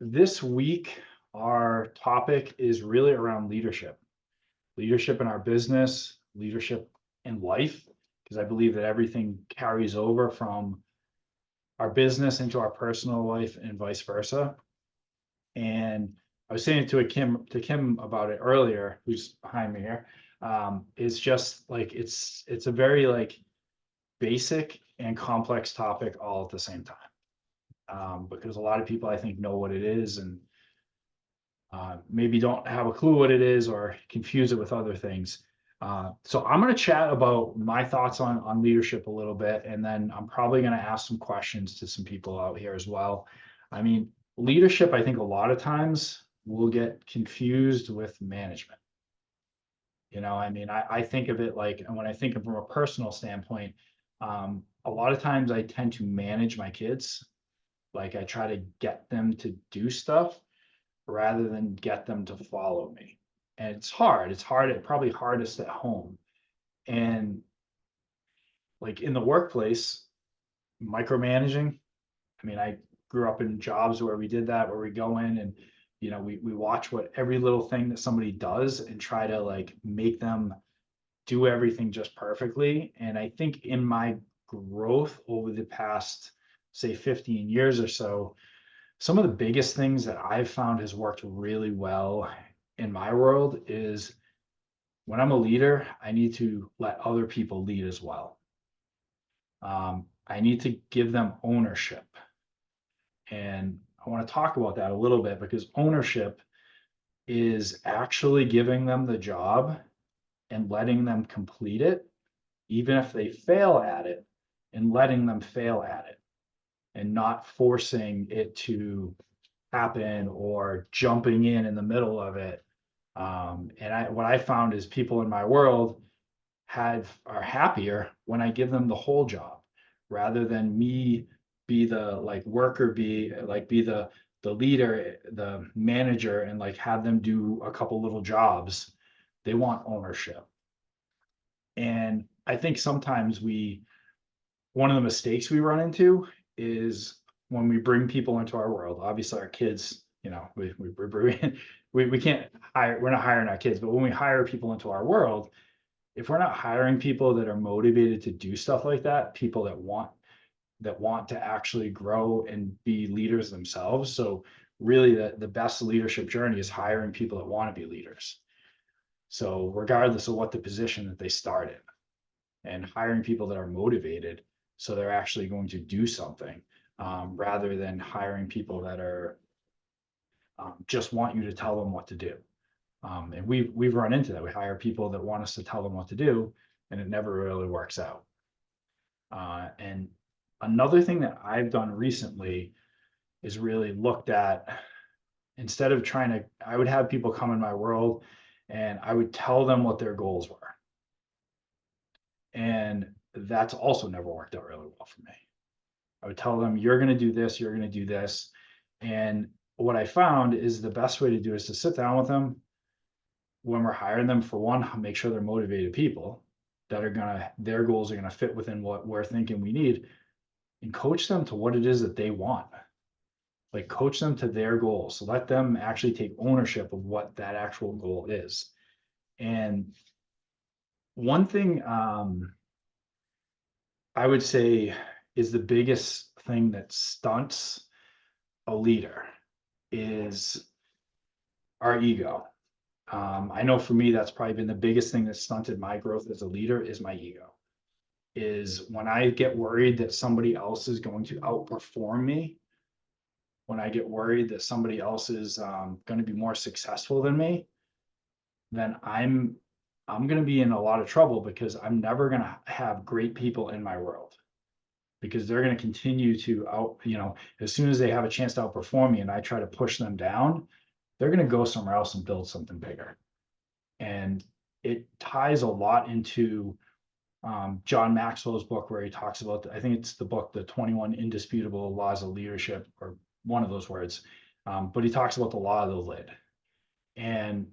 This week, our topic is really around leadership in our business, leadership in life, because I believe that everything carries over from our business into our personal life and vice versa. And I was saying to Kim about it earlier, who's behind me here. It's just like it's a very like basic and complex topic all at the same time. Because a lot of people I think know what it is and maybe don't have a clue what it is or confuse it with other things. So I'm going to chat about my thoughts on leadership a little bit, and then I'm probably going to ask some questions to some people out here as well. I mean, leadership, I think a lot of times will get confused with management. I mean, I think of it like, and when I think of from a personal standpoint, a lot of times I tend to manage my kids. Like I try to get them to do stuff rather than get them to follow me. And it's hard. It's hard, probably hardest at home. And like in the workplace, micromanaging. I mean, I grew up in jobs where we did that, where we go in and we watch what every little thing that somebody does and try to like make them do everything just perfectly. And I think in my growth over the past, say, 15 years or so, some of the biggest things that I've found has worked really well in my world is when I'm a leader, I need to let other people lead as well. I need to give them ownership. And I want to talk about that a little bit because ownership is actually giving them the job and letting them complete it, even if they fail at it, and letting them fail at it and not forcing it to happen or jumping in the middle of it. What I found is people in my world are happier when I give them the whole job rather than me be the like worker, be the leader, the manager, and like have them do a couple little jobs. They want ownership. And I think sometimes one of the mistakes we run into is when we bring people into our world, obviously our kids, we can't hire, we're not hiring our kids, but when we hire people into our world, if we're not hiring people that are motivated to do stuff like that, people that want to actually grow and be leaders themselves. So really the best leadership journey is hiring people that want to be leaders. So regardless of what the position that they start in, and hiring people that are motivated, so they're actually going to do something, rather than hiring people that are just want you to tell them what to do. And we've run into that. We hire people that want us to tell them what to do, and it never really works out. And another thing that I've done recently is really looked at, instead of I would have people come in my world and I would tell them what their goals were. And that's also never worked out really well for me. I would tell them, you're going to do this, you're going to do this. And what I found is the best way to do is to sit down with them when we're hiring them. For one, make sure they're motivated people that their goals are going to fit within what we're thinking we need, and coach them to what it is that they want. Like coach them to their goals. So let them actually take ownership of what that actual goal is. And one thing I would say is the biggest thing that stunts a leader is our ego. I know for me, that's probably been the biggest thing that stunted my growth as a leader is my ego. Is when I get worried that somebody else is going to outperform me, when I get worried that somebody else is going to be more successful than me, then I'm going to be in a lot of trouble because I'm never going to have great people in my world, because they're going to continue to as soon as they have a chance to outperform me and I try to push them down, they're going to go somewhere else and build something bigger. And it ties a lot into John Maxwell's book, where he talks about, I think it's the book, The 21 Indisputable Laws of Leadership, or one of those words. But he talks about the law of the lid. And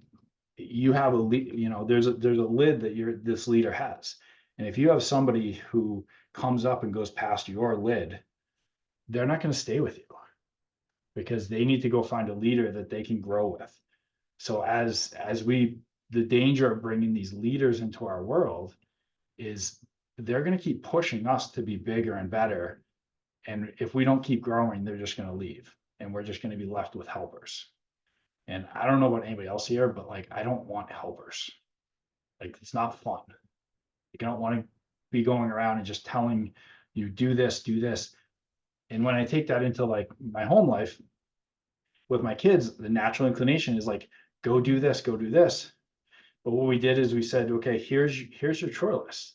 you have there's a lid that this leader has. And if you have somebody who comes up and goes past your lid, they're not going to stay with you. because they need to go find a leader that they can grow with. So the danger of bringing these leaders into our world is they're going to keep pushing us to be bigger and better. And if we don't keep growing, they're just going to leave and we're just going to be left with helpers. And I don't know about anybody else here, but like, I don't want helpers. Like, it's not fun. Like, I don't want to be going around and just telling you, do this, do this. And when I take that into like my home life with my kids, the natural inclination is like, go do this, go do this. But what we did is we said, okay, here's your chore list.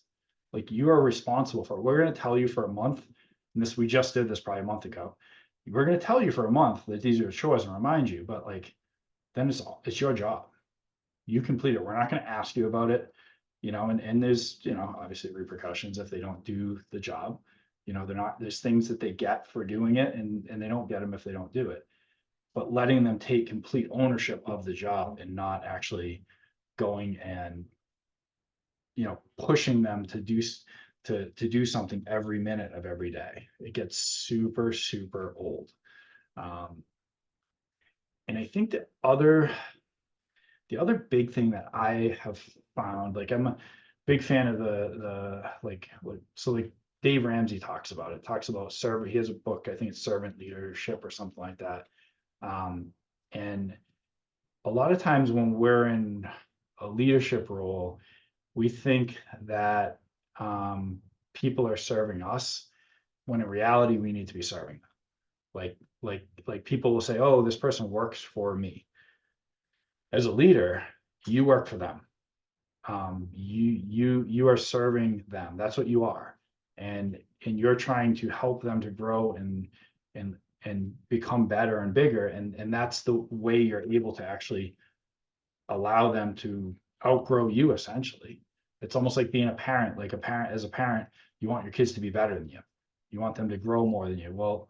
Like, you are responsible for it. We're going to tell you for a month, and this, we just did this probably a month ago. We're going to tell you for a month that these are your chores and remind you, but like, then it's your job. You complete it. We're not going to ask you about it, and there's, obviously repercussions if they don't do the job. There's things that they get for doing it, and they don't get them if they don't do it. But letting them take complete ownership of the job and not actually going and pushing them to do something every minute of every day. It gets super, super old. And I think the other big thing that I have found, like, I'm a big fan of like Dave Ramsey talks about servant. He has a book, I think it's Servant Leadership or something like that. And a lot of times when we're in a leadership role, we think that people are serving us, when in reality we need to be serving them. Like people will say, oh, this person works for me. As a leader, you work for them. You are serving them. That's what you are, and you're trying to help them to grow and become better and bigger, and that's the way you're able to actually allow them to outgrow you. Essentially, it's almost like being a parent. Like, as a parent, you want your kids to be better than you. You want them to grow more than you. Well,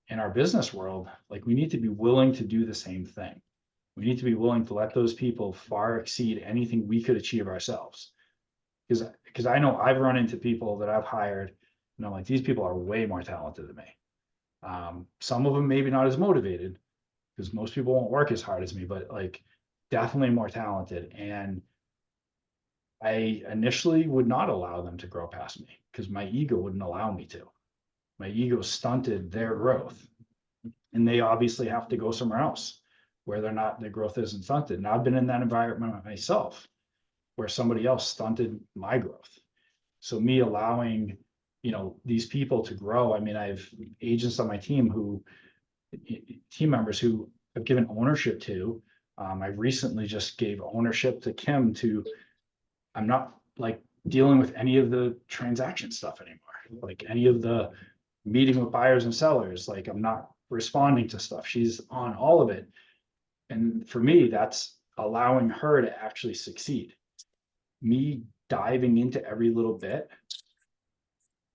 in our business world, like, we need to be willing to do the same thing. We need to be willing to let those people far exceed anything we could achieve ourselves. Because I know I've run into people that I've hired, and I'm like, these people are way more talented than me. Some of them maybe not as motivated, because most people won't work as hard as me, but like, definitely more talented. And I initially would not allow them to grow past me because my ego wouldn't allow me to. My ego stunted their growth, and they obviously have to go somewhere else where their growth isn't stunted. And I've been in that environment myself where somebody else stunted my growth. So me allowing, these people to grow. I mean, I have agents on my team team members who I've given ownership to. I recently just gave ownership to Kim I'm not like dealing with any of the transaction stuff anymore, like any of the meeting with buyers and sellers. Like, I'm not responding to stuff. She's on all of it. And for me, that's allowing her to actually succeed. Me diving into every little bit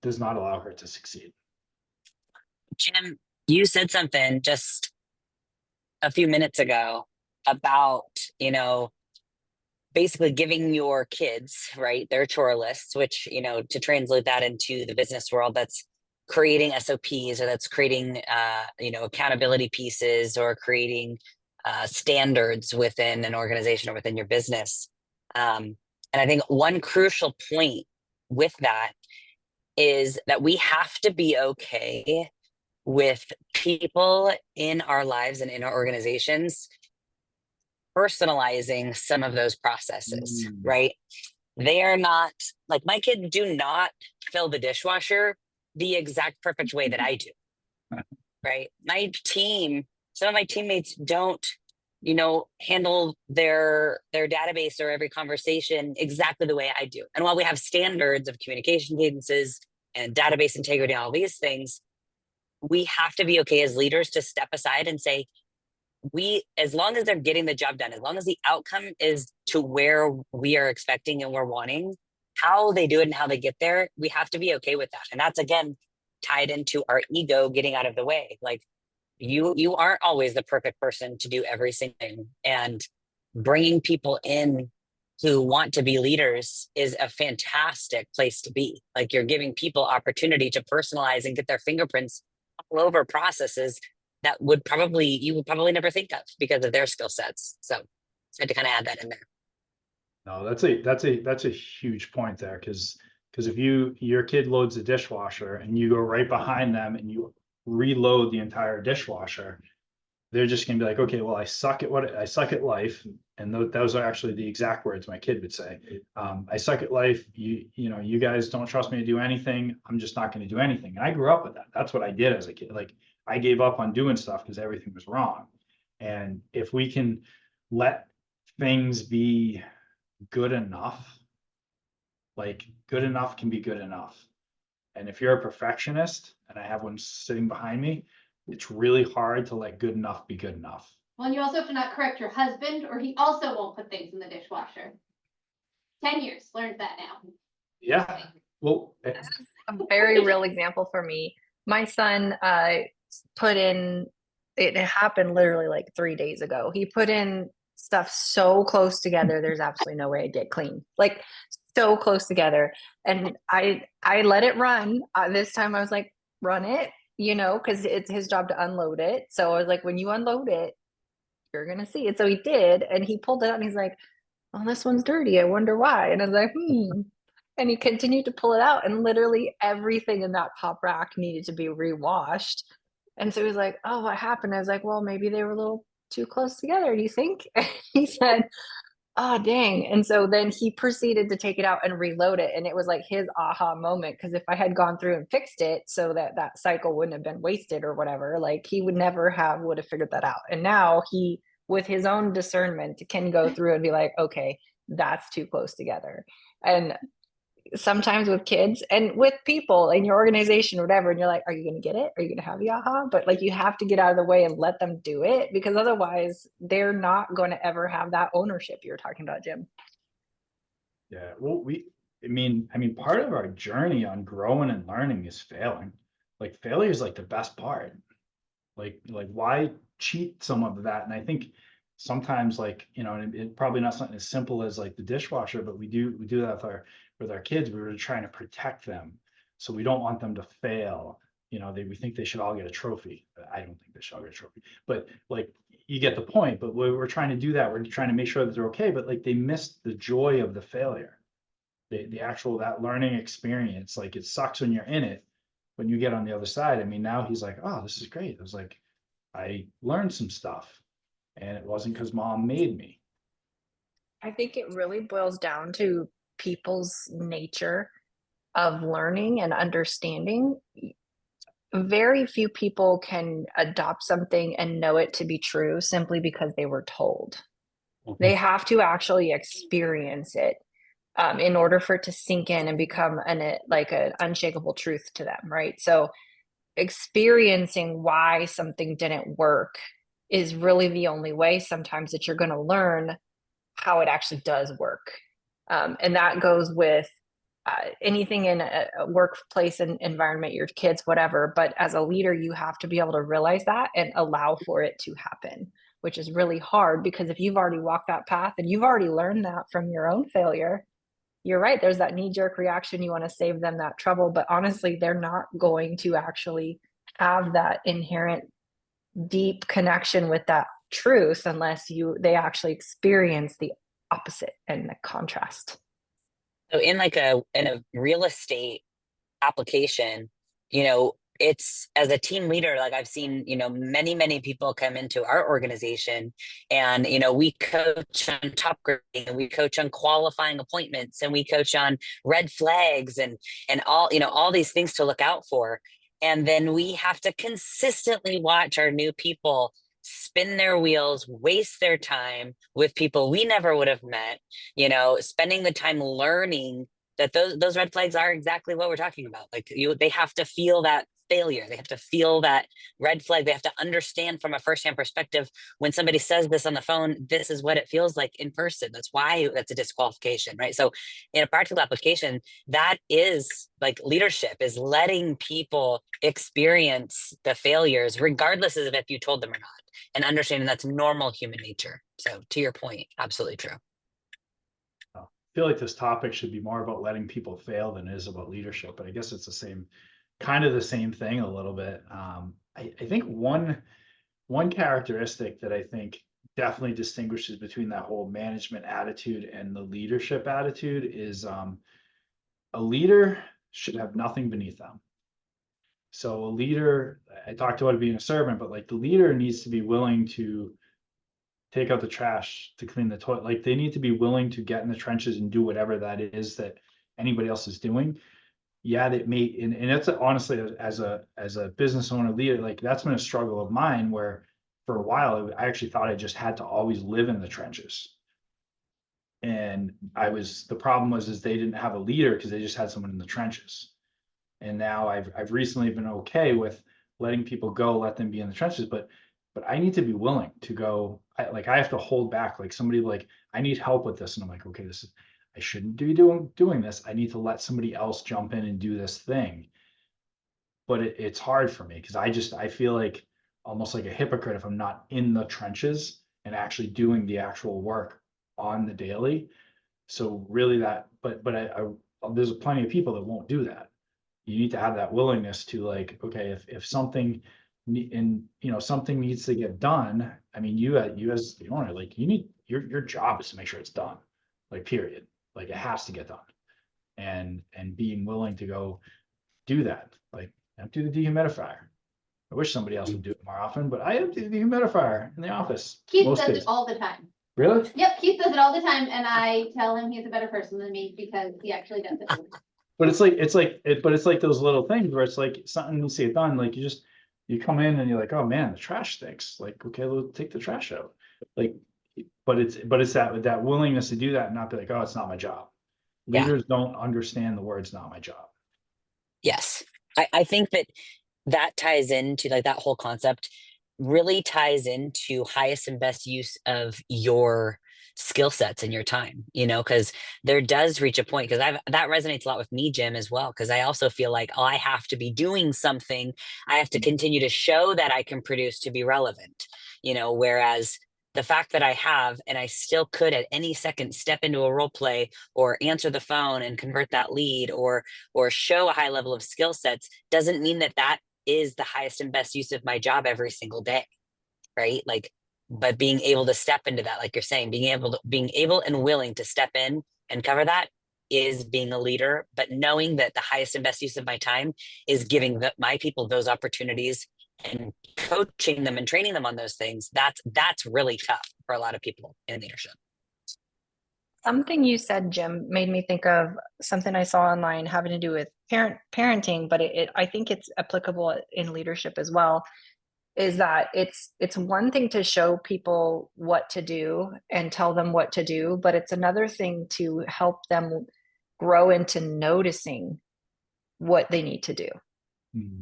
does not allow her to succeed. Jim, you said something just a few minutes ago about, basically giving your kids, right, their chore lists, which, to translate that into the business world, that's creating SOPs, or that's creating, accountability pieces, or creating standards within an organization or within your business. And I think one crucial point with that is that we have to be okay with people in our lives and in our organizations personalizing some of those processes, right? They are not, like, my kids do not fill the dishwasher the exact perfect way that I do, right? Some of my teammates don't, handle their database or every conversation exactly the way I do. And while we have standards of communication cadences and database integrity and all these things, we have to be okay as leaders to step aside and say, as long as they're getting the job done, as long as the outcome is to where we are expecting and we're wanting, how they do it and how they get there, we have to be okay with that. And that's, again, tied into our ego getting out of the way. Like, you aren't always the perfect person to do every single thing, and bringing people in who want to be leaders is a fantastic place to be. Like, you're giving people opportunity to personalize and get their fingerprints all over processes that you would probably never think of because of their skill sets. So I had to kind of add that in there. No, that's a huge point there, because if your kid loads the dishwasher and you go right behind them and you reload the entire dishwasher, they're just gonna be like, okay, well, I suck at life. And those are actually the exact words my kid would say. I suck at life. You guys don't trust me to do anything. I'm just not gonna do anything. And I grew up with that. That's what I did as a kid. Like, I gave up on doing stuff because everything was wrong. And if we can let things be good enough, like good enough can be good enough. And if you're a perfectionist, and I have one sitting behind me, it's really hard to let good enough be good enough. Well, and you also have to not correct your husband, or he also won't put things in the dishwasher. 10 years, learned that now. Yeah. Well, A very real example for me. My son put in, it happened literally like 3 days ago. He put in stuff so close together, there's absolutely no way it'd get clean. Like, so close together. And I let it run. This time I was like, run it, because it's his job to unload it. So I was like, when you unload it, you're gonna see it. So he did, and he pulled it out and he's like, oh, this one's dirty. I wonder why. And I was like, And he continued to pull it out, and literally everything in that top rack needed to be rewashed. And so he was like, oh, what happened? I was like, well, maybe they were a little too close together. Do you think? He said, oh, dang. And so then he proceeded to take it out and reload it. And it was like his aha moment. Because if I had gone through and fixed it so that that cycle wouldn't have been wasted or whatever, like he would never would have figured that out. And now he, with his own discernment, can go through and be like, okay, that's too close together. And sometimes with kids and with people in your organization or whatever, and you're like, are you going to get it? Are you going to have the aha? But like, you have to get out of the way and let them do it, because otherwise they're not going to ever have that ownership you're talking about, Jim. yeah. Well, part of our journey on growing and learning is failing. Like, failure is like the best part. Like why cheat some of that? And I think sometimes, like, it probably not something as simple as like the dishwasher, but we do that with our kids. We were trying to protect them, so we don't want them to fail. We think they should all get a trophy. I don't think they should all get a trophy, but like, you get the point. But we're trying to do that. We're trying to make sure that they're okay, but like, they missed the joy of the failure, the actual, that learning experience. Like, it sucks when you're in it. When you get on the other side, now he's like, oh, this is great. I was like, I learned some stuff, and it wasn't because mom made me. I think it really boils down to people's nature of learning and understanding. Very few people can adopt something and know it to be true simply because they were told. They have to actually experience it in order for it to sink in and become an unshakable truth to them, right? So experiencing why something didn't work is really the only way sometimes that you're going to learn how it actually does work. And that goes with anything in a workplace and environment, your kids, whatever. But as a leader, you have to be able to realize that and allow for it to happen, which is really hard, because if you've already walked that path and you've already learned that from your own failure, you're right. There's that knee-jerk reaction. You want to save them that trouble, but honestly, they're not going to actually have that inherent deep connection with that truth unless they actually experience the opposite and the contrast. So in a real estate application, it's, as a team leader, like I've seen, many people come into our organization, and, we coach on top grading, and we coach on qualifying appointments, and we coach on red flags and all these things to look out for. And then we have to consistently watch our new people spin their wheels, waste their time with people we never would have met, spending the time learning that those red flags are exactly what we're talking about. Like, they have to feel that failure. They have to feel that red flag. They have to understand from a firsthand perspective, when somebody says this on the phone, this is what it feels like in person. That's why that's a disqualification, right? So in a practical application, that is like leadership, is letting people experience the failures, regardless of if you told them or not, and understanding that's normal human nature. So to your point, absolutely true. I feel like this topic should be more about letting people fail than it is about leadership, but I guess it's the same thing a little bit. I think one one characteristic that I think definitely distinguishes between that whole management attitude and the leadership attitude is a leader should have nothing beneath them. So a leader, I talked about it being a servant, but like the leader needs to be willing to take out the trash, to clean the toilet. Like they need to be willing to get in the trenches and do whatever that is that anybody else is doing. Yeah, that may, and it's honestly, as a business owner leader, like that's been a struggle of mine where for a while I actually thought I just had to always live in the trenches. And the problem was is they didn't have a leader because they just had someone in the trenches. And now I've recently been okay with letting people go, let them be in the trenches, but I need to be willing to go. I have to hold back, like somebody like, I need help with this. And I'm like, okay, I shouldn't be doing this. I need to let somebody else jump in and do this thing. But it's hard for me because I feel like almost like a hypocrite if I'm not in the trenches and actually doing the actual work on the daily. So really there's plenty of people that won't do that. You need to have that willingness to like, okay, if something something needs to get done. I mean, you as the owner, like you need your job is to make sure it's done, like period. Like it has to get done. And being willing to go do that. Like empty the dehumidifier. I wish somebody else would do it more often, but I empty the dehumidifier in the office. Keith most does days. it all the time. Really? Yep, Keith does it all the time, and I tell him he's a better person than me because he actually does it. But it's like those little things where it's like something needs to get done. Like you come in and you're like, oh man, the trash stinks. Like, okay, we'll take the trash out. Like, but it's that willingness to do that and not be like, oh, it's not my job. Yeah. Leaders don't understand the words "not my job." Yes. I think that ties into like that whole concept really ties into highest and best use of your skill sets and your time, because there does reach a point because that resonates a lot with me, Jim, as well. Because I also feel like, oh, I have to be doing something. I have to continue to show that I can produce to be relevant, whereas the fact that I have, and I still could at any second step into a role play or answer the phone and convert that lead or show a high level of skill sets doesn't mean that is the highest and best use of my job every single day. Right. Like, but being able to step into that, like you're saying, being able and willing to step in and cover that is being a leader, but knowing that the highest and best use of my time is giving my people those opportunities and coaching them and training them on those things. That's really tough for a lot of people in leadership. Something you said, Jim, made me think of something I saw online having to do with parenting, but I think it's applicable in leadership as well. Is that it's one thing to show people what to do and tell them what to do, but it's another thing to help them grow into noticing what they need to do.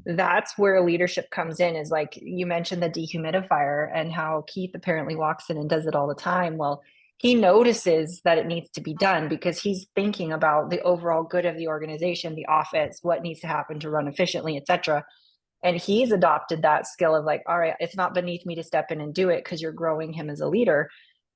That's where leadership comes in, is like you mentioned the dehumidifier and how Keith apparently walks in and does it all the time. Well, he notices that it needs to be done because he's thinking about the overall good of the organization, the office, what needs to happen to run efficiently, etc. And he's adopted that skill of like, all right, it's not beneath me to step in and do it because you're growing him as a leader.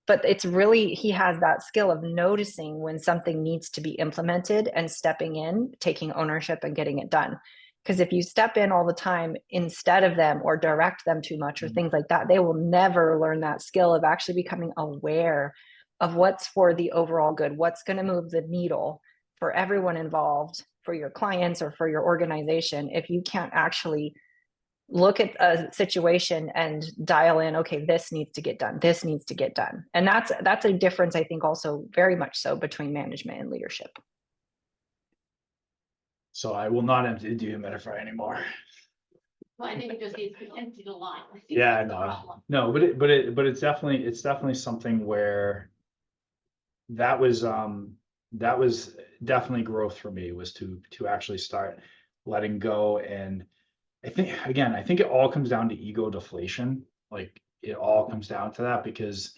But it's really, he has that skill of noticing when something needs to be implemented and stepping in, taking ownership and getting it done. Because if you step in all the time instead of them or direct them too much or things like that, they will never learn that skill of actually becoming aware of what's for the overall good, what's going to move the needle for everyone involved, for your clients or for your organization. If you can't actually look at a situation and dial in, okay, this needs to get done, this needs to get done. And that's a difference, I think, also very much so between management and leadership. So I will not empty the dehumidifier anymore. Well, I think it just needs to be emptied a lot. Yeah, no, but it's definitely something where that was definitely growth for me, was to actually start letting go. And I think it all comes down to ego deflation. Like it all comes down to that, because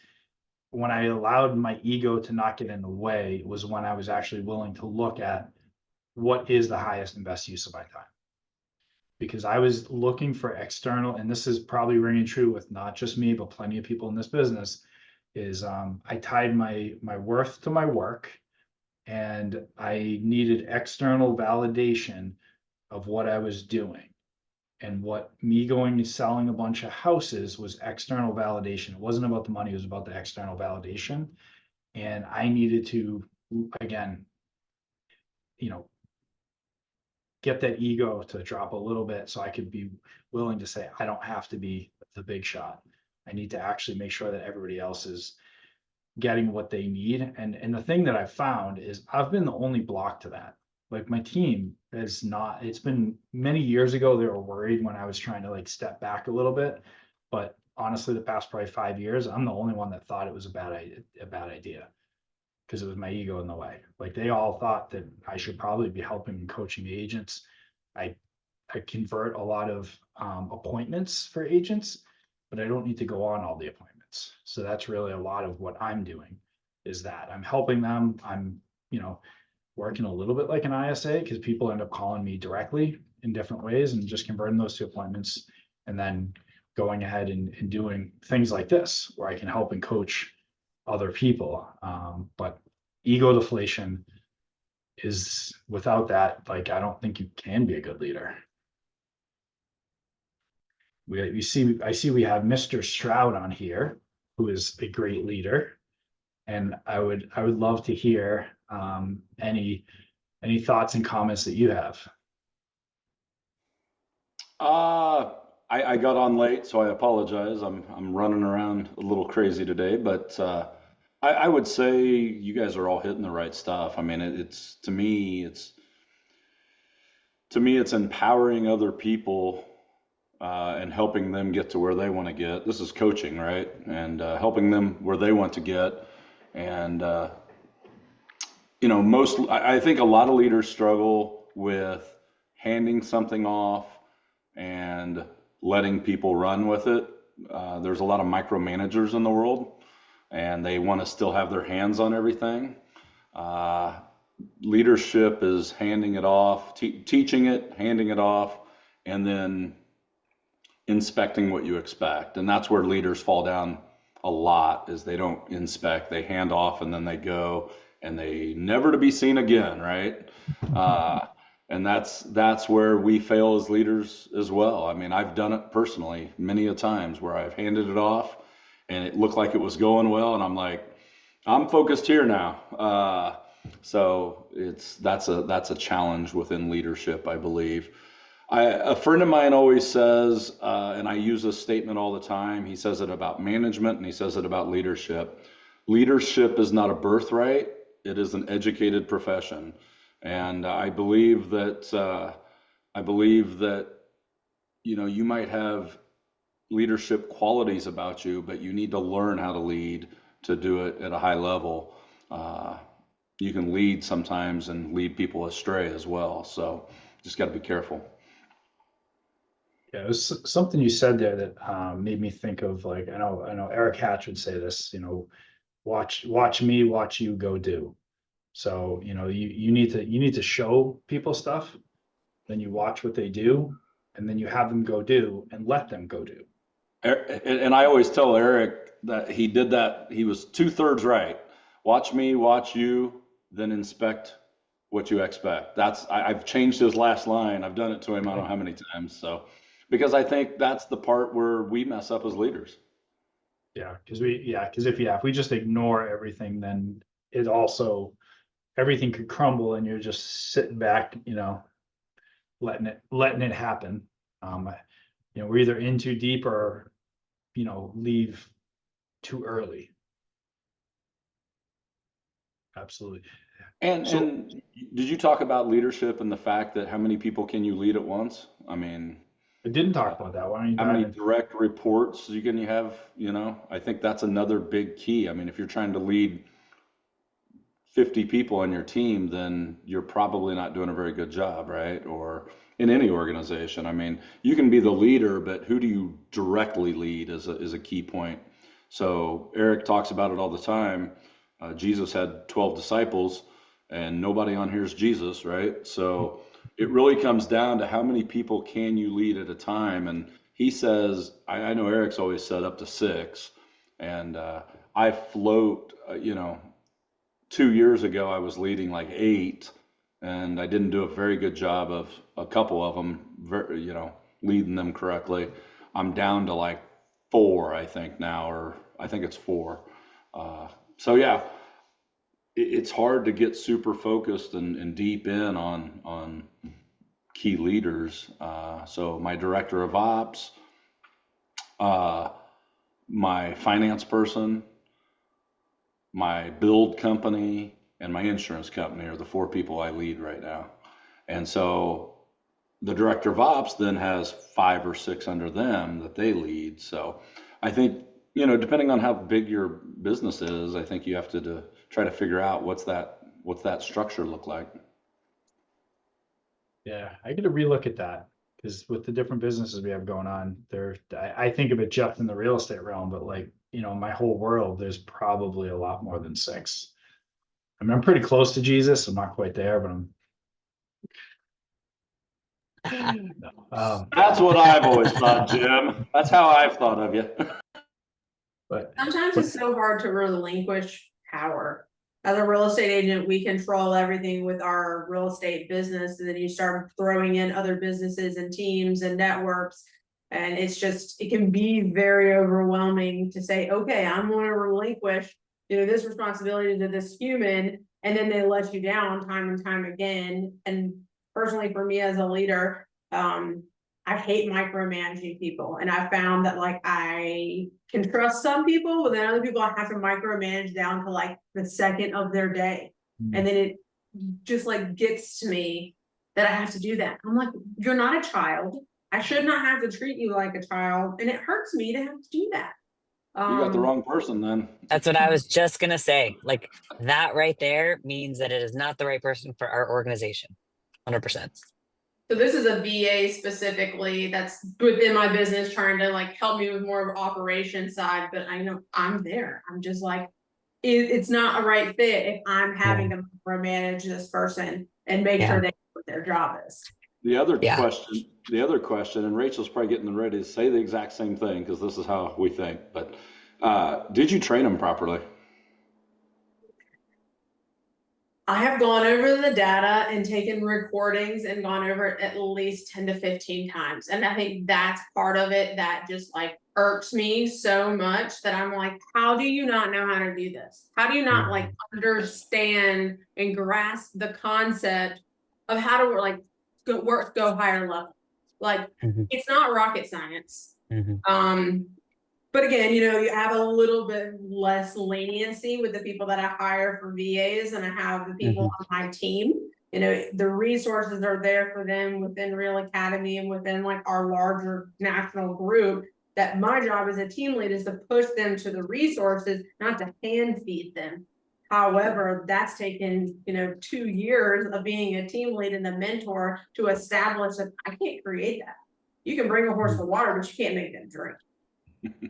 when I allowed my ego to not get in the way was when I was actually willing to look at what is the highest and best use of my time. Because I was looking for external, and this is probably ringing true with not just me, but plenty of people in this business, is I tied my worth to my work, and I needed external validation of what I was doing. And what me going and selling a bunch of houses was external validation. It wasn't about the money, it was about the external validation. And I needed to, again, get that ego to drop a little bit so I could be willing to say, I don't have to be the big shot. I need to actually make sure that everybody else is getting what they need. And the thing that I've found is I've been the only block to that. Like my team is not, it's been many years ago, they were worried when I was trying to like step back a little bit. But honestly, the past probably 5 years, I'm the only one that thought it was a bad idea because it was my ego in the way. Like they all thought that I should probably be helping and coaching agents. I I convert a lot of appointments for agents, but I don't need to go on all the appointments. So that's really a lot of what I'm doing is that I'm helping them. I'm, working a little bit like an ISA because people end up calling me directly in different ways and just converting those to appointments and then going ahead and doing things like this where I can help and coach other people. But ego deflation is without that, like, I don't think you can be a good leader. I see we have Mr. Stroud on here, who is a great leader. And I would love to hear any thoughts and comments that you have. I got on late, so I apologize. I'm running around a little crazy today, but I would say you guys are all hitting the right stuff. I mean, it's to me, it's empowering other people and helping them get to where they want to get. This is coaching, right? And helping them where they want to get. And I think a lot of leaders struggle with handing something off and letting people run with it. There's a lot of micromanagers in the world, and they want to still have their hands on everything. Leadership is handing it off, teaching it, handing it off, and then inspecting what you expect. And that's where leaders fall down a lot, is they don't inspect, they hand off, and then they go, and they never to be seen again, right? And that's where we fail as leaders as well. I mean, I've done it personally many a times where I've handed it off and it looked like it was going well, and I'm like, I'm focused here now. So that's a challenge within leadership, I believe. A friend of mine always says, and I use this statement all the time. He says it about management and he says it about leadership. Leadership is not a birthright; it is an educated profession. And I believe that you might have leadership qualities about you, but you need to learn how to lead to do it at a high level. You can lead sometimes and lead people astray as well. So just got to be careful. Yeah, it was something you said there that made me think of, like, I know Eric Hatch would say this, watch me, watch you go do. So, you need to show people stuff, then you watch what they do, and then you have them go do and let them go do. And I always tell Eric that he did that. He was 2/3 right. Watch me, watch you, then inspect what you expect. I've changed his last line. I've done it to him, I don't know how many times. So, because I think that's the part where we mess up as leaders. Yeah, because if we just ignore everything, then it also, everything could crumble and you're just sitting back, letting it happen. We're either in too deep or, leave too early. Absolutely. And So did you talk about leadership and the fact that how many people can you lead at once? I mean, I didn't talk about that. Why don't you how dive many in? direct reports you can have, I think that's another big key. I mean, if you're trying to lead 50 people on your team, then you're probably not doing a very good job, right? Or in any organization. I mean, you can be the leader, but who do you directly lead is a key point. So Eric talks about it all the time. Jesus had 12 disciples, and nobody on here is Jesus, right? So it really comes down to how many people can you lead at a time. And he says, I know Eric's always said up to 6, and I float, 2 years ago, I was leading like 8, and I didn't do a very good job of a couple of them, leading them correctly. I'm down to like 4, I think now, or I think it's 4. So yeah, it's hard to get super focused and deep in on key leaders. So my director of ops, my finance person, my build company, and my insurance company are the 4 people I lead right now. And so the director of ops then has 5 or 6 under them that they lead. So I think, depending on how big your business is, I think you have to try to figure out what's that structure look like. Yeah, I get to relook at that because with the different businesses we have going on there, I think of it just in the real estate realm, but like, my whole world, there's probably a lot more than 6. I mean, I'm pretty close to Jesus. I'm not quite there, but That's what I've always thought, Jim. That's how I've thought of you. but Sometimes it's so hard to relinquish power. As a real estate agent, we control everything with our real estate business, and then you start throwing in other businesses and teams and networks. And it can be very overwhelming to say, okay, I'm going to relinquish, this responsibility to this human, and then they let you down time and time again. And personally, for me as a leader, I hate micromanaging people, and I found that like I can trust some people, but then other people I have to micromanage down to like the second of their day. And then it just like gets to me that I have to do that. I'm like, you're not a child. I should not have to treat you like a child, and it hurts me to have to do that. You got the wrong person then. That's what I was just gonna say. Like that right there means that it is not the right person for our organization. 100%. So this is a VA specifically that's within my business trying to like help me with more of operations side, but I know I'm there. I'm just like, it's not a right fit if I'm having to manage this person and make sure they know what their job is. The other question, and Rachel's probably getting ready to say the exact same thing because this is how we think, but did you train them properly? I have gone over the data and taken recordings and gone over it at least 10 to 15 times. And I think that's part of it that just like irks me so much that I'm like, how do you not know how to do this? How do you not like understand and grasp the concept of how to like go higher level? Like it's not rocket science. But again, you have a little bit less leniency with the people that I hire for VAs and I have the people on my team. The resources are there for them within Real Academy and within like our larger national group, that my job as a team lead is to push them to the resources, not to hand feed them. However, that's taken, 2 years of being a team lead and a mentor to establish that I can't create that. You can bring a horse to water, but you can't make them drink.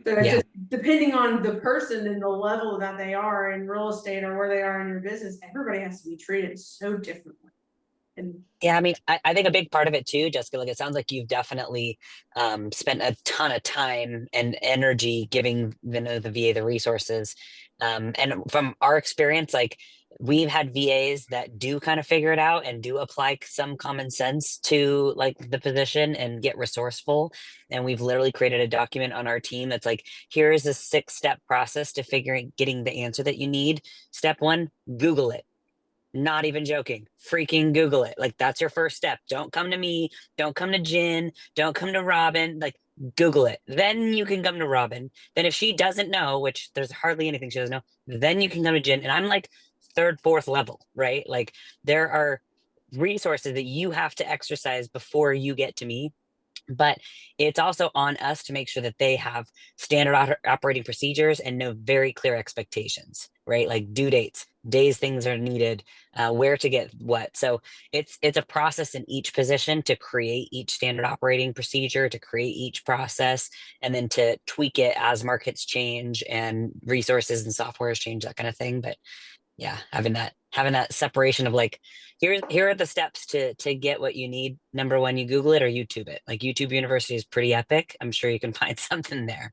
So it's just depending on the person and the level that they are in real estate or where they are in your business, everybody has to be treated so differently. And yeah, I mean, I think a big part of it too, Jessica, like it sounds like you've definitely spent a ton of time and energy giving the VA the resources. And from our experience, like we've had VAs that do kind of figure it out and do apply some common sense to like the position and get resourceful. And we've literally created a document on our team that's like, here is a 6-step process to getting the answer that you need. Step 1, Google it. Not even joking. Freaking Google it. Like that's your first step. Don't come to me. Don't come to Jen. Don't come to Robin. Like Google it. Then you can come to Robin. Then if she doesn't know, which there's hardly anything she doesn't know, then you can come to Jen. And I'm like 3rd, 4th level, right? Like there are resources that you have to exercise before you get to me. But it's also on us to make sure that they have standard operating procedures and know very clear expectations, right? Like due dates, days things are needed, where to get what. So it's a process in each position to create each standard operating procedure, to create each process, and then to tweak it as markets change and resources and softwares change, that kind of thing. But yeah, having that separation of like, here are the steps to get what you need. Number 1, you Google it or YouTube it. Like YouTube University is pretty epic. I'm sure you can find something there.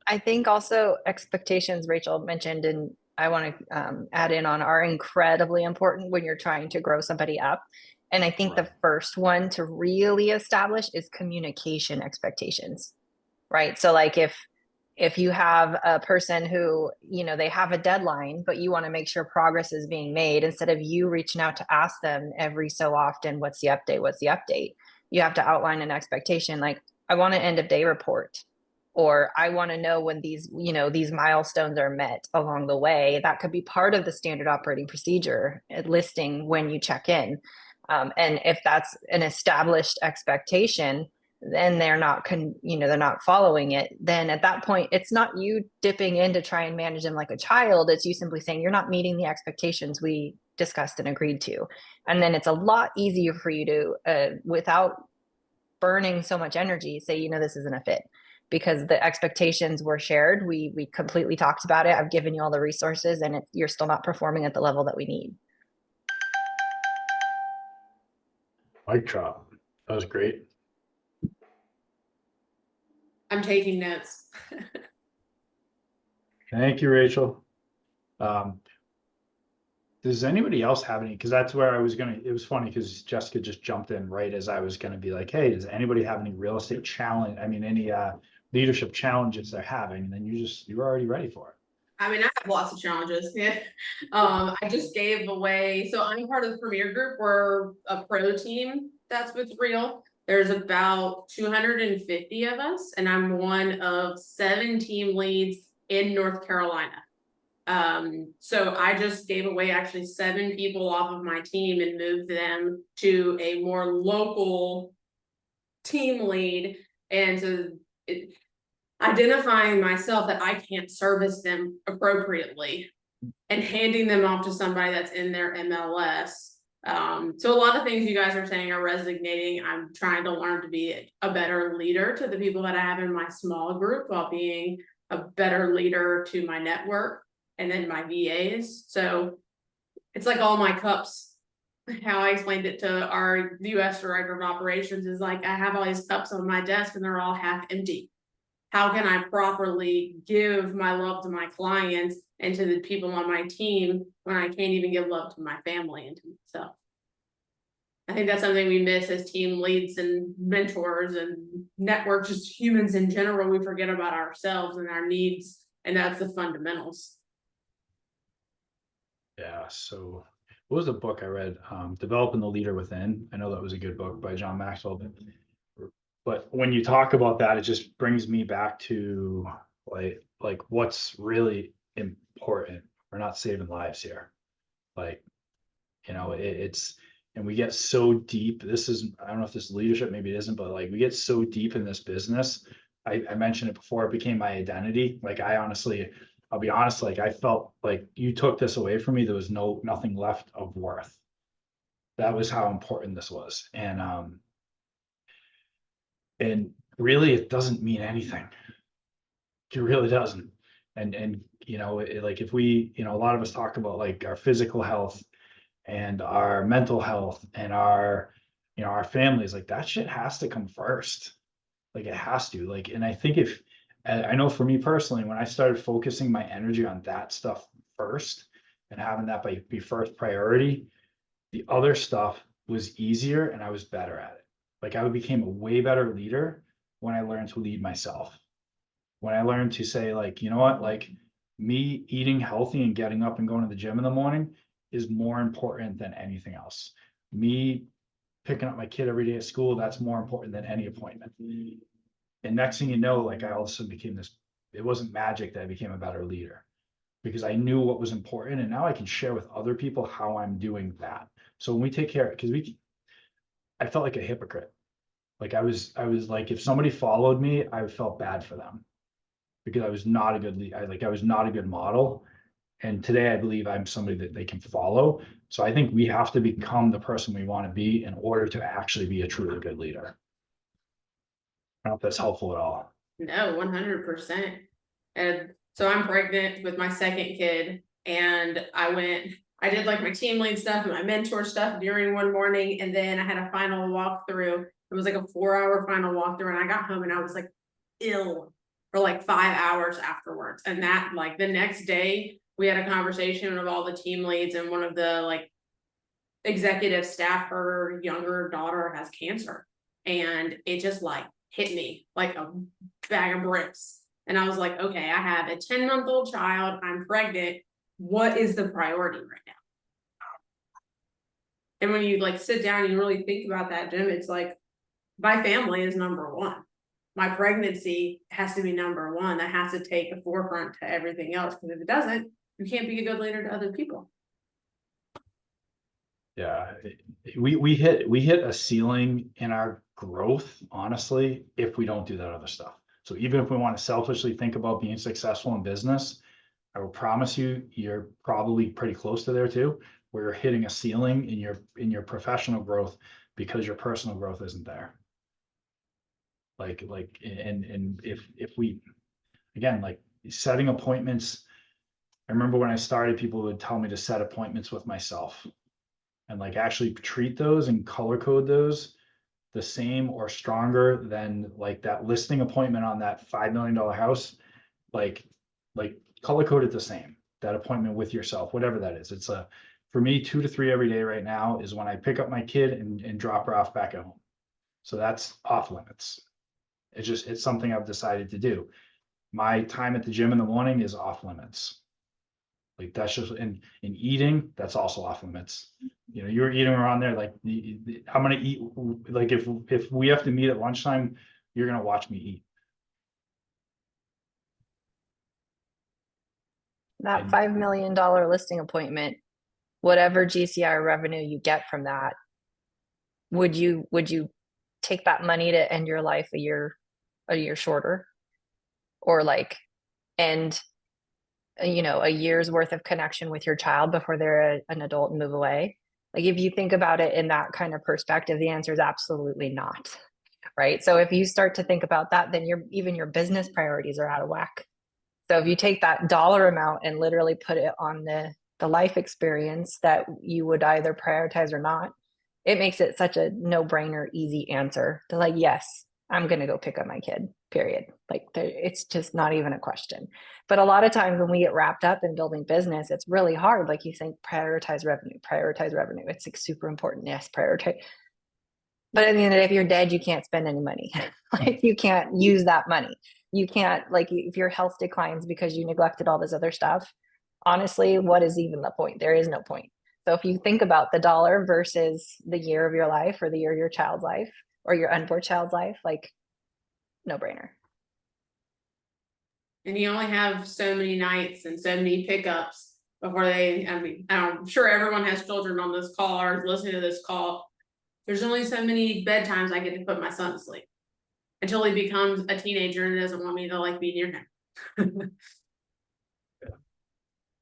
I think also expectations Rachel mentioned, and I want to add in on, are incredibly important when you're trying to grow somebody up. And I think the first one to really establish is communication expectations, right? So like if you have a person who, you know, they have a deadline, but you want to make sure progress is being made, instead of you reaching out to ask them every so often, what's the update? What's the update? You have to outline an expectation. Like, I want an end of day report, or I want to know when these, you know, these milestones are met along the way. That could be part of the standard operating procedure, listing when you check in. And if that's an established expectation, then they're not they're not following it, then at that point it's not you dipping in to try and manage them like a child. It's you simply saying you're not meeting the expectations we discussed and agreed to. And then it's a lot easier for you to without burning so much energy, say, you know, this isn't a fit, because the expectations were shared. We completely talked about it. I've given you all the resources, and you're still not performing at the level that we need. Mic drop. That was great. I'm taking notes. Thank you, Rachel. Does anybody else have any? Because that's where I was gonna. It was funny because Jessica just jumped in right as I was gonna be like, "Hey, does anybody have any real estate challenge? I mean, any leadership challenges they're having?" And then you were already ready for it. I mean, I have lots of challenges. Yeah. I just gave away. So I'm part of the Premier Group. We're a pro team. That's what's real. There's about 250 of us, and I'm one of 7 team leads in North Carolina. So I just gave away actually 7 people off of my team and moved them to a more local team lead. And so identifying myself that I can't service them appropriately and handing them off to somebody that's in their MLS. So a lot of things you guys are saying are resonating. I'm trying to learn to be a better leader to the people that I have in my small group, while being a better leader to my network and then my VAs. So it's like all my cups. How I explained it to our US director of operations is like, I have all these cups on my desk and they're all half empty. How can I properly give my love to my clients and to the people on my team when I can't even give love to my family and to myself? I think that's something we miss as team leads and mentors and networks, just humans in general. We forget about ourselves and our needs, and that's the fundamentals. Yeah. So, what was the book I read? Developing the Leader Within. I know that was a good book by John Maxwell. But when you talk about that, it just brings me back to like what's really important. We're not saving lives here. Like, you know, it's, and we get so deep. This is, I don't know if this is leadership, maybe it isn't, but like we get so deep in this business. I mentioned it before, it became my identity. Like I honestly, I'll be honest, like I felt like you took this away from me. There was nothing left of worth. That was how important this was. And really, it doesn't mean anything. It really doesn't. And you know, like if we, you know, a lot of us talk about like our physical health and our mental health and our, you know, our families, like that shit has to come first. Like it has to. Like, and I think if I know for me personally, when I started focusing my energy on that stuff first and having that be first priority, the other stuff was easier and I was better at it. Like I became a way better leader when I learned to lead myself. When I learned to say like, you know what, like me eating healthy and getting up and going to the gym in the morning is more important than anything else. Me picking up my kid every day at school, that's more important than any appointment. And next thing you know, like I all of a sudden became this, it wasn't magic that I became a better leader because I knew what was important. And now I can share with other people how I'm doing that. So when we take care, because I felt like a hypocrite. Like I was like, if somebody followed me, I felt bad for them because I was not a good lead. I was not a good model. And today I believe I'm somebody that they can follow. So I think we have to become the person we want to be in order to actually be a truly good leader. I don't know if that's helpful at all. No, 100%. And so I'm pregnant with my second kid, and I did like my team lead stuff and my mentor stuff during one morning, and then I had a final walkthrough. It was like a 4-hour final walkthrough, and I got home and I was like ill for like 5 hours afterwards. And that, like, the next day we had a conversation of all the team leads, and one of the like executive staff, her younger daughter has cancer. And it just like hit me like a bag of bricks. And I was like, okay, I have a 10-month-old child, I'm pregnant. What is the priority right now? And when you like sit down and you really think about that, Jim, it's like my family is number one. My pregnancy has to be number one. That has to take the forefront to everything else. Because if it doesn't, you can't be a good leader to other people. Yeah, we hit a ceiling in our growth, honestly, if we don't do that other stuff. So even if we want to selfishly think about being successful in business, I will promise you, you're probably pretty close to there too, where you're hitting a ceiling in your professional growth because your personal growth isn't there. And if we, again, like setting appointments, I remember when I started, people would tell me to set appointments with myself and like actually treat those and color code those the same or stronger than like that listing appointment on that $5 million house. Like color code it the same, that appointment with yourself, whatever that is. It's for me, 2 to 3 every day right now is when I pick up my kid and drop her off back at home. So that's off limits. It's something I've decided to do. My time at the gym in the morning is off limits. Like that's just in eating, that's also off limits. You know, you're eating around there, like I'm gonna eat, like if we have to meet at lunchtime, you're gonna watch me eat. That And $5 million listing appointment, whatever GCI revenue you get from that, would you take that money to end your life a year shorter, or like end a year's worth of connection with your child before they're an adult and move away? Like if you think about it in that kind of perspective, the answer is absolutely not. Right. So if you start to think about that, then even your business priorities are out of whack. So if you take that dollar amount and literally put it on the life experience that you would either prioritize or not, it makes it such a no-brainer, easy answer to like, yes, I'm going to go pick up my kid, period. Like it's just not even a question. But a lot of times when we get wrapped up in building business, it's really hard. Like you think prioritize revenue. It's like super important. Yes, prioritize. But at the end of the day, if you're dead, you can't spend any money. Like you can't use that money. You can't, like if your health declines because you neglected all this other stuff, honestly, what is even the point? There is no point. So if you think about the dollar versus the year of your life or the year of your child's life or your unborn child's life, like no brainer. And you only have so many nights and so many pickups before I'm sure everyone has children on this call or is listening to this call. There's only so many bedtimes I get to put my son to sleep until he becomes a teenager and doesn't want me to like be near him.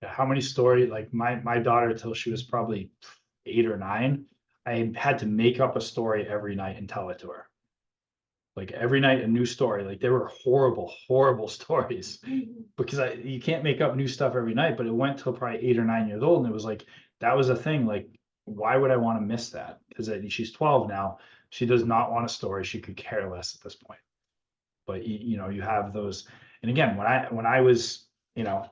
how many stories, like my daughter, till she was probably 8 or 9, I had to make up a story every night and tell it to her. Like every night a new story. Like they were horrible stories because you can't make up new stuff every night. But it went till probably 8 or 9 years old, and it was like that was a thing. Like why would I want to miss that? Because she's 12 now. She does not want a story. She could care less at this point. But you have those. And again, when I was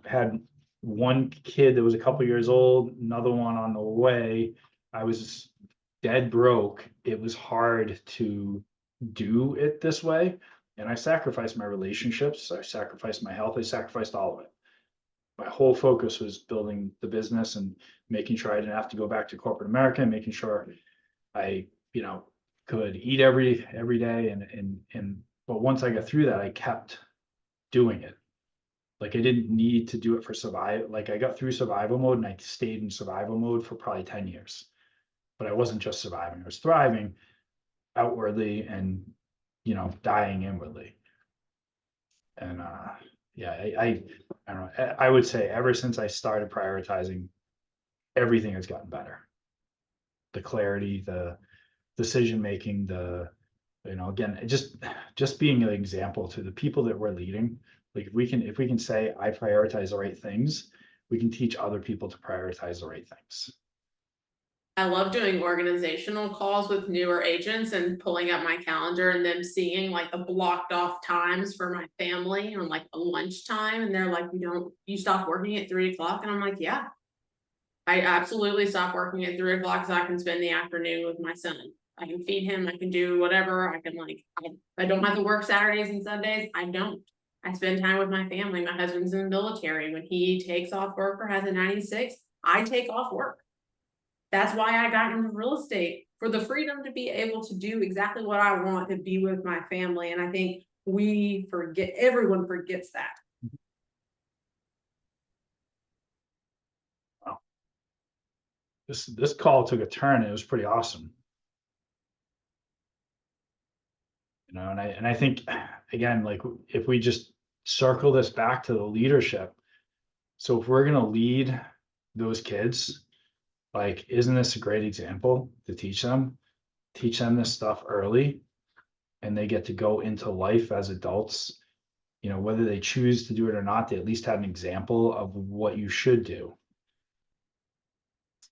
had one kid that was a couple years old, another one on the way, I was dead broke. It was hard to do it this way. And I sacrificed my relationships. I sacrificed my health. I sacrificed all of it. My whole focus was building the business and making sure I didn't have to go back to corporate America and making sure I, could eat every day. But once I got through that, I kept doing it. Like I didn't need to do it for survival. Like I got through survival mode and I stayed in survival mode for probably 10 years. But I wasn't just surviving, I was thriving outwardly and, dying inwardly. And yeah, I don't know. I would say ever since I started prioritizing, everything has gotten better. The clarity, the decision making, again, just being an example to the people that we're leading. Like if we can say I prioritize the right things, we can teach other people to prioritize the right things. I love doing organizational calls with newer agents and pulling up my calendar and them seeing like the blocked off times for my family on like a lunchtime. And they're like, you stop working at 3 o'clock. And I'm like, yeah. I absolutely stopped working at 3 o'clock so I can spend the afternoon with my son. I can feed him, I can do whatever, I can I don't have to work Saturdays and Sundays, I don't. I spend time with my family. My husband's in the military. When he takes off work or has a 96, I take off work. That's why I got into real estate, for the freedom to be able to do exactly what I want, to be with my family. And I think everyone forgets that. This call took a turn. It was pretty awesome. You know, and I think, again, like, if we just circle this back to the leadership. So if we're gonna lead those kids, like, isn't this a great example to teach them this stuff early, and they get to go into life as adults, you know, whether they choose to do it or not, they at least have an example of what you should do.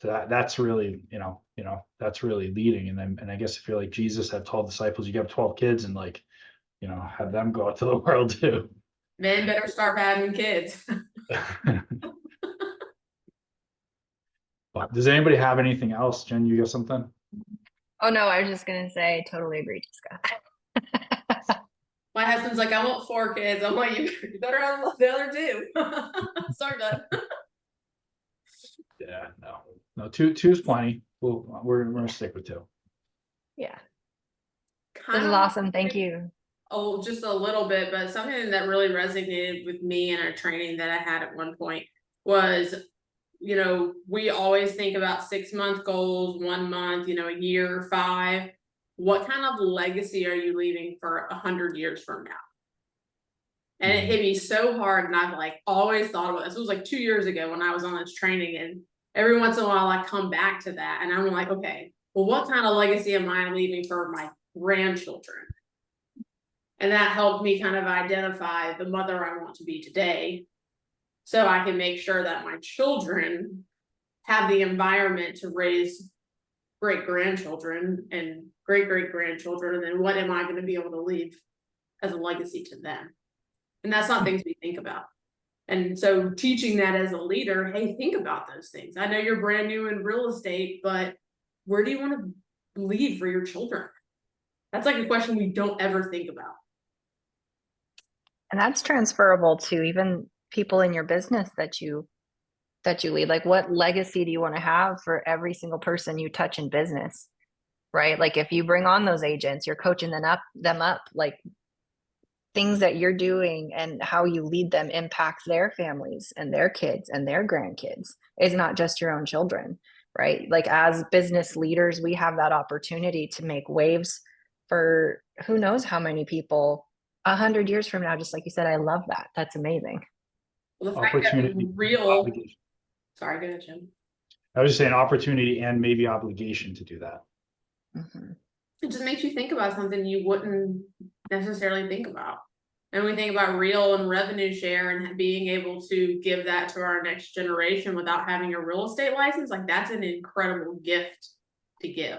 So that's really, that's really leading. And I guess if you're like Jesus had 12 disciples, you have 12 kids, and, like, have them go out to the world too. Men better start having kids. But does anybody have anything else? Jen, you got something? Oh no, I was just gonna say, totally agree, Jessica. My husband's like, I want 4 kids. I'm like, you better have the other 2. Sorry, bud. Yeah, no, two's plenty. We're gonna stick with 2. Yeah, this Kind is of awesome. Thank you. Oh, just a little bit, but something that really resonated with me in a training that I had at one point was, we always think about 6-month goals, 1 month, a year, 5. What kind of legacy are you leaving for 100 years from now? And it hit me so hard, and I've always thought about this. It was 2 years ago when I was on this training, and every once in a while I come back to that, and I'm like, okay, well, what kind of legacy am I leaving for my grandchildren? And that helped me kind of identify the mother I want to be today, so I can make sure that my children have the environment to raise great grandchildren and great great grandchildren. And then what am I going to be able to leave as a legacy to them? And that's not things we think about. And so teaching that as a leader, hey, think about those things. I know you're brand new in real estate, but where do you want to leave for your children? That's a question we don't ever think about. And that's transferable to even people in your business that you lead. Like, what legacy do you want to have for every single person you touch in business? Right? Like, if you bring on those agents, you're coaching them up, like, things that you're doing and how you lead them impacts their families and their kids and their grandkids. It's not just your own children, right? Like, as business leaders, we have that opportunity to make waves for who knows how many people 100 years from now. Just like you said, I love that. That's amazing. Well, the fact Opportunity, that real. obligation. Sorry, go ahead, Jim. I was just saying opportunity and maybe obligation to do that. Mm-hmm. It just makes you think about something you wouldn't necessarily think about. And we think about real and revenue share and being able to give that to our next generation without having a real estate license. Like, that's an incredible gift to give.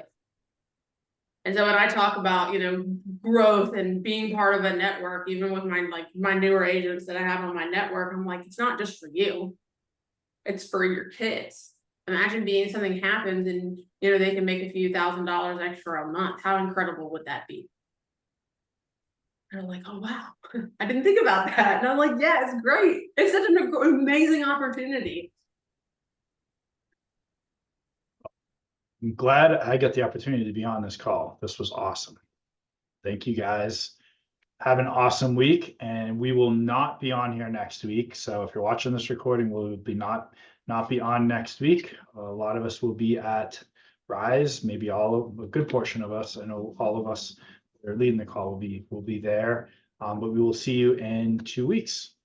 And so when I talk about, growth and being part of a network, even with my newer agents that I have on my network, I'm like, it's not just for you, it's for your kids. Imagine something happens and, they can make a few $1,000s extra a month. How incredible would that be? And they're like, oh, wow, I didn't think about that. And I'm like, yeah, it's great. It's such an amazing opportunity. I'm glad I got the opportunity to be on this call. This was awesome. Thank you, guys. Have an awesome week, and we will not be on here next week. So if you're watching this recording, we'll be not be on next week. A lot of us will be at Rise, maybe a good portion of us. I know all of us that are leading the call will be there. But we will see you in 2 weeks.